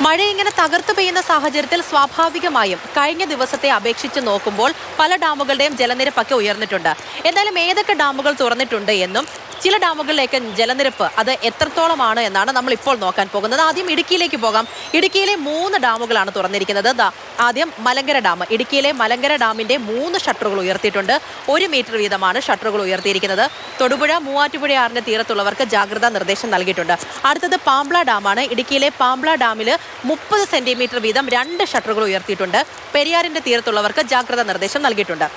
മഴ ഇങ്ങനെ തകർത്ത് പെയ്യുന്ന സാഹചര്യത്തിൽ സ്വാഭാവികമായും കഴിഞ്ഞ ദിവസത്തെ അപേക്ഷിച്ച് നോക്കുമ്പോൾ പല ഡാമുകളുടെയും ജലനിരപ്പൊക്കെ ഉയർന്നിട്ടുണ്ട്. എന്തായാലും ഏതൊക്കെ ഡാമുകൾ തുറന്നിട്ടുണ്ട് എന്നും ചില ഡാമുകളിലേക്ക് ജലനിരപ്പ് അത് എത്രത്തോളമാണ് എന്നാണ് നമ്മൾ ഇപ്പോൾ നോക്കാൻ പോകുന്നത്. ആദ്യം ഇടുക്കിയിലേക്ക് പോകാം. ഇടുക്കിയിലെ 3 ഡാമുകളാണ് തുറന്നിരിക്കുന്നത്. ആദ്യം മലങ്കര ഡാം. ഇടുക്കിയിലെ മലങ്കര ഡാമിന്റെ 3 ഷട്ടറുകൾ ഉയർത്തിയിട്ടുണ്ട്. 1 മീറ്റർ വീതമാണ് ഷട്ടറുകൾ ഉയർത്തിയിരിക്കുന്നത്. തൊടുപുഴ മൂവാറ്റുപുഴ ആറിന്റെ തീരത്തുള്ളവർക്ക് ജാഗ്രതാ നിർദ്ദേശം നൽകിയിട്ടുണ്ട്. അടുത്തത് പാംബ്ല ഡാമാണ്. ഇടുക്കിയിലെ പാംബ്ല ഡാമിൽ 30 സെന്റിമീറ്റർ വീതം 2 ഷട്ടറുകൾ ഉയർത്തിയിട്ടുണ്ട്. പെരിയാറിന്റെ തീരത്തുള്ളവർക്ക് ജാഗ്രതാ നിർദ്ദേശം നൽകിയിട്ടുണ്ട്.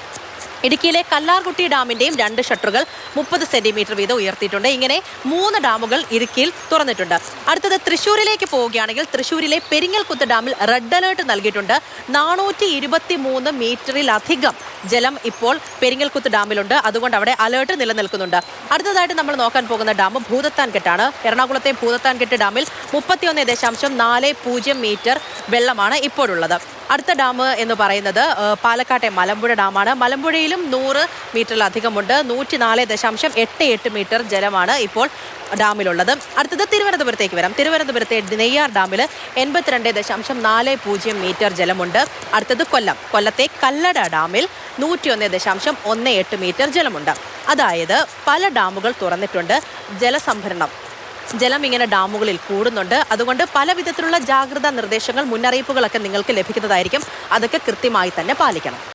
ഇടുക്കിയിലെ കല്ലാർകുട്ടി ഡാമിന്റെയും 2 ഷട്ടറുകൾ 30 സെന്റിമീറ്റർ വീതം ഉയർത്തിയിട്ടുണ്ട്. ഇങ്ങനെ 3 ഡാമുകൾ ഇടുക്കിയിൽ തുറന്നിട്ടുണ്ട്. അടുത്തത് തൃശ്ശൂരിലേക്ക് പോവുകയാണെങ്കിൽ തൃശ്ശൂരിലെ പെരിങ്ങൽകുത്ത് ഡാമിൽ റെഡ് അലേർട്ട് നൽകിയിട്ടുണ്ട്. 423 മീറ്ററിലധികം ജലം ഇപ്പോൾ പെരിങ്ങൽകുത്ത് ഡാമിലുണ്ട്. അതുകൊണ്ട് അവിടെ അലേർട്ട് നിലനിൽക്കുന്നുണ്ട്. അടുത്തതായിട്ട് നമ്മൾ നോക്കാൻ പോകുന്ന ഡാം ഭൂതത്താൻകെട്ടാണ്. എറണാകുളത്തെ ഭൂതത്താൻകെട്ട് ഡാമിൽ 31.40 മീറ്റർ വെള്ളമാണ് ഇപ്പോഴുള്ളത്. അടുത്ത ഡാം എന്ന് പറയുന്നത് പാലക്കാട്ടെ മലമ്പുഴ ഡാമാണ്. മലമ്പുഴയിലും 100 മീറ്ററിലധികമുണ്ട്. 104.88 മീറ്റർ ജലമാണ് ഇപ്പോൾ ഡാമിലുള്ളത്. അടുത്തത് തിരുവനന്തപുരത്തേക്ക് വരാം. തിരുവനന്തപുരത്തെ നെയ്യാർ ഡാമിൽ 82.40 മീറ്റർ ജലമുണ്ട്. അടുത്തത് കൊല്ലത്തെ കല്ലട ഡാമിൽ 101.18 മീറ്റർ ജലമുണ്ട്. അതായത് പല ഡാമുകൾ തുറന്നിട്ടുണ്ട്. ജലം ഇങ്ങനെ ഡാമുകളിൽ കൂടുന്നുണ്ട്. അതുകൊണ്ട് പല വിധത്തിലുള്ള ജാഗ്രതാ നിർദ്ദേശങ്ങൾ മുന്നറിയിപ്പുകളൊക്കെ നിങ്ങൾക്ക് ലഭിക്കുന്നതായിരിക്കും. അതൊക്കെ കൃത്യമായി തന്നെ പാലിക്കണം.